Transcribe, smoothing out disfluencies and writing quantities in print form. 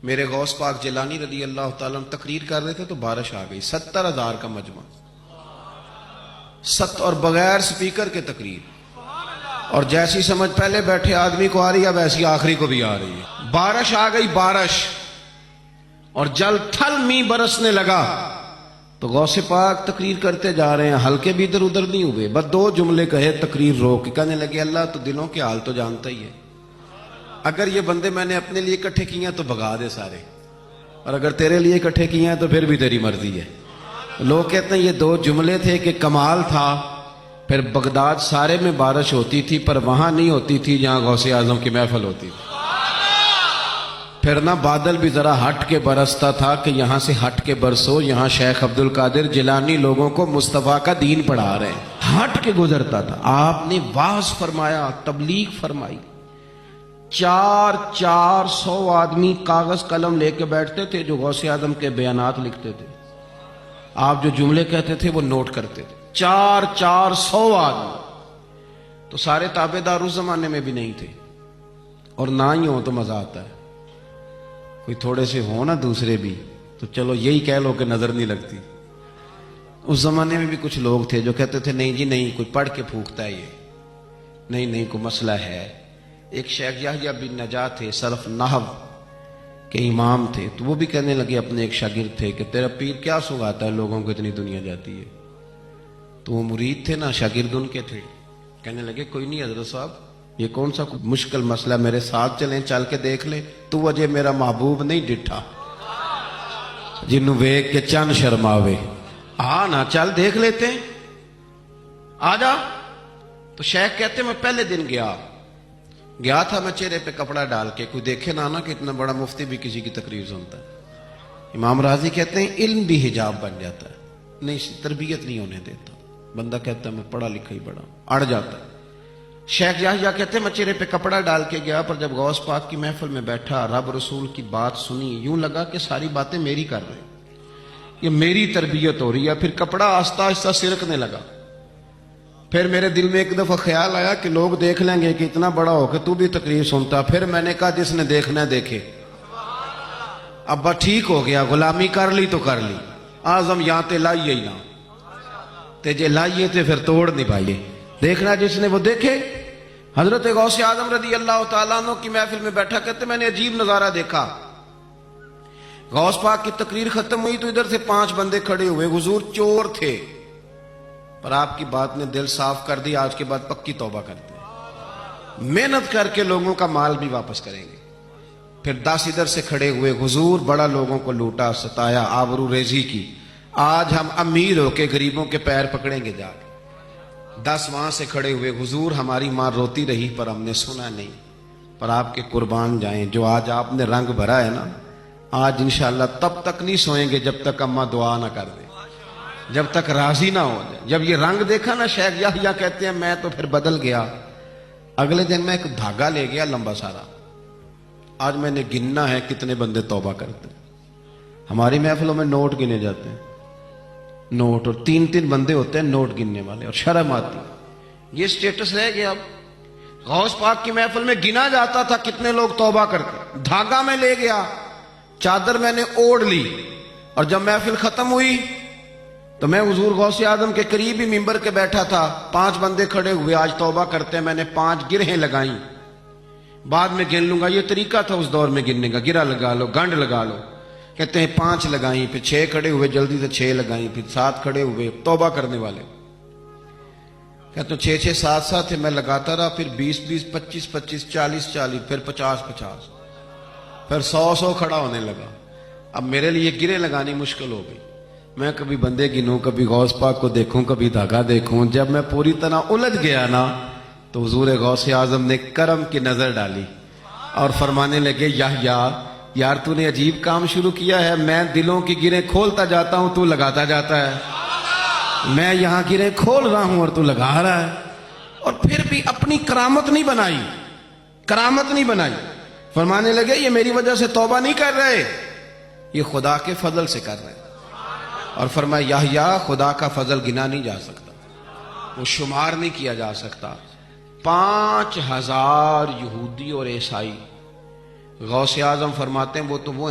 میرے غوث پاک جیلانی رضی اللہ تعالیٰ عنہ تقریر کر رہے تھے تو بارش آ گئی، 70,000 کا مجمع، اور بغیر سپیکر کے تقریر، اور جیسی سمجھ پہلے بیٹھے آدمی کو آ رہی ہے ویسی آخری کو بھی آ رہی ہے۔ بارش آ گئی، بارش، اور جل تھل می برسنے لگا تو غوث پاک تقریر کرتے جا رہے ہیں، ہلکے بھی ادھر ادھر نہیں ہوئے، بس 2 جملے کہے تقریر روک، کہنے لگے اللہ تو دلوں کے حال تو جانتا ہی ہے، اگر یہ بندے میں نے اپنے لیے اکٹھے کیے ہیں تو بھگا دے سارے، اور اگر تیرے لیے اکٹھے کیے ہیں تو پھر بھی تیری مرضی ہے۔ لوگ کہتے ہیں یہ 2 جملے تھے کہ کمال تھا۔ پھر بغداد سارے میں بارش ہوتی تھی پر وہاں نہیں ہوتی تھی جہاں غوث اعظم کی محفل ہوتی تھی۔ پھر نہ بادل بھی ذرا ہٹ کے برستا تھا کہ یہاں سے ہٹ کے برسو، یہاں شیخ عبد القادر جیلانی لوگوں کو مصطفیٰ کا دین پڑھا رہے ہیں، ہٹ کے گزرتا تھا۔ آپ نے واعظ فرمایا، تبلیغ فرمائی، 400 آدمی کاغذ قلم لے کے بیٹھتے تھے جو غوث اعظم کے بیانات لکھتے تھے، آپ جو جملے کہتے تھے وہ نوٹ کرتے تھے، 400 آدمی۔ تو سارے تابع دار اس زمانے میں بھی نہیں تھے، اور نہ ہی ہوں تو مزہ آتا ہے، کوئی تھوڑے سے ہو نا دوسرے بھی تو چلو یہی کہہ لو کہ نظر نہیں لگتی۔ اس زمانے میں بھی کچھ لوگ تھے جو کہتے تھے نہیں جی نہیں، کوئی پڑھ کے پھونکتا ہے، یہ نہیں کوئی مسئلہ ہے۔ ایک شیخ یحییٰ بن نجاہ تھے، صرف نحو کے امام تھے، تو وہ بھی کہنے لگے اپنے ایک شاگرد تھے کہ تیرا پیر کیا سنگاتا ہے لوگوں کو اتنی دنیا جاتی ہے، تو وہ مرید تھے نا، شاگرد ان کے تھے، کہنے لگے کوئی نہیں حضرت صاحب، یہ کون سا مشکل مسئلہ، میرے ساتھ چلیں، چل کے دیکھ لیں، تو وجہ میرا محبوب نہیں ڈٹھا جنوں ویک کے چند شرماوے، نا چل دیکھ لیتے ہیں، آ جا۔ تو شیخ کہتے میں پہلے دن گیا تھا میں چہرے پہ کپڑا ڈال کے، کوئی دیکھے نہ کہ اتنا بڑا مفتی بھی کسی کی تقریر سنتا ہے۔ امام راضی کہتے ہیں علم بھی حجاب بن جاتا ہے، نہیں تربیت نہیں ہونے دیتا، بندہ کہتا ہے میں پڑھا لکھا ہی بڑا، اڑ جاتا ہے۔ شیخ یحییٰ کہتے ہیں میں چہرے پہ کپڑا ڈال کے گیا، پر جب غوث پاک کی محفل میں بیٹھا، رب رسول کی بات سنی، یوں لگا کہ ساری باتیں میری کر رہے ہیں، یہ میری تربیت ہو رہی ہے۔ پھر کپڑا آہستہ آہستہ سرکنے لگا، پھر میرے دل میں ایک دفعہ خیال آیا کہ لوگ دیکھ لیں گے کہ اتنا بڑا ہو کہ تو بھی تقریر سنتا۔ پھر میں نے کہا جس نے دیکھنا ہے دیکھے، ابا ٹھیک ہو گیا، غلامی کر لی تو کر لی، آزم یہاں تے لائیے ہی نہ تے جے لائیے تے پھر توڑ نہیں پائیے، دیکھنا جس نے وہ دیکھے۔ حضرت غوث اعظم رضی اللہ تعالیٰ عنہ کی محفل میں بیٹھا، کہتے میں نے عجیب نظارہ دیکھا، غوث پاک کی تقریر ختم ہوئی تو ادھر سے 5 بندے کھڑے ہوئے، حضور چور تھے پر آپ کی بات نے دل صاف کر دی، آج کے بعد پکی توبہ کرتے ہیں، محنت کر کے لوگوں کا مال بھی واپس کریں گے۔ پھر 10 ادھر سے کھڑے ہوئے، حضور بڑا لوگوں کو لوٹا ستایا، آبرو ریزی کی، آج ہم امیر ہو کے غریبوں کے پیر پکڑیں گے جا کے۔ 10 وہاں سے کھڑے ہوئے، حضور ہماری ماں روتی رہی پر ہم نے سنا نہیں، پر آپ کے قربان جائیں، جو آج آپ نے رنگ بھرا ہے نا، آج انشاءاللہ تب تک نہیں سوئیں گے جب تک اماں دعا نہ کر دیں، جب تک راضی نہ ہو جائے۔ جب یہ رنگ دیکھا نا، شیخ یحییٰ کہتے ہیں میں تو پھر بدل گیا۔ اگلے دن میں ایک دھاگا لے گیا لمبا سارا، آج میں نے گننا ہے کتنے بندے توبہ کرتے ہیں۔ ہماری محفلوں میں نوٹ گنے جاتے ہیں، نوٹ، اور 3 بندے ہوتے ہیں نوٹ گننے والے، اور شرم آتی، یہ سٹیٹس رہ گیا۔ اب غوث پاک کی محفل میں گنا جاتا تھا کتنے لوگ توبہ کرتے، دھاگا میں لے گیا، چادر میں نے اوڑھ لی، اور جب محفل ختم ہوئی تو میں حضور غوث اعظم کے قریب ہی ممبر کے بیٹھا تھا، 5 بندے کھڑے ہوئے آج توبہ کرتے ہیں، میں نے 5 گرہیں لگائیں، بعد میں گن لوں گا، یہ طریقہ تھا اس دور میں گننے کا، گرہ لگا لو، گنڈ لگا لو، کہتے ہیں 5 لگائیں، پھر 6 کھڑے ہوئے، جلدی سے 6 لگائیں، پھر 7 کھڑے ہوئے توبہ کرنے والے، کہتے ہیں 6 7 میں لگاتا رہا، پھر 20 25 40 پھر 50 پھر 100 کھڑا ہونے لگا۔ اب میرے لیے گرے لگانی مشکل ہو گئی، میں کبھی بندے گنوں، کبھی غوث پاک کو دیکھوں، کبھی دھاگا دیکھوں۔ جب میں پوری طرح الجھ گیا نا تو حضور غوث اعظم نے کرم کی نظر ڈالی اور فرمانے لگے یحییٰ یار تو نے عجیب کام شروع کیا ہے، میں دلوں کی گریں کھولتا جاتا ہوں، تو لگاتا جاتا ہے، میں یہاں گریں کھول رہا ہوں اور تو لگا رہا ہے، اور پھر بھی اپنی کرامت نہیں بنائی۔ فرمانے لگے یہ میری وجہ سے توبہ نہیں کر رہے، یہ خدا کے فضل سے کر رہے ہیں۔ اور فرمایا یحییٰ خدا کا فضل گنا نہیں جا سکتا، وہ شمار نہیں کیا جا سکتا۔ 5000 یہودی اور عیسائی غوث اعظم فرماتے ہیں وہ تو وہ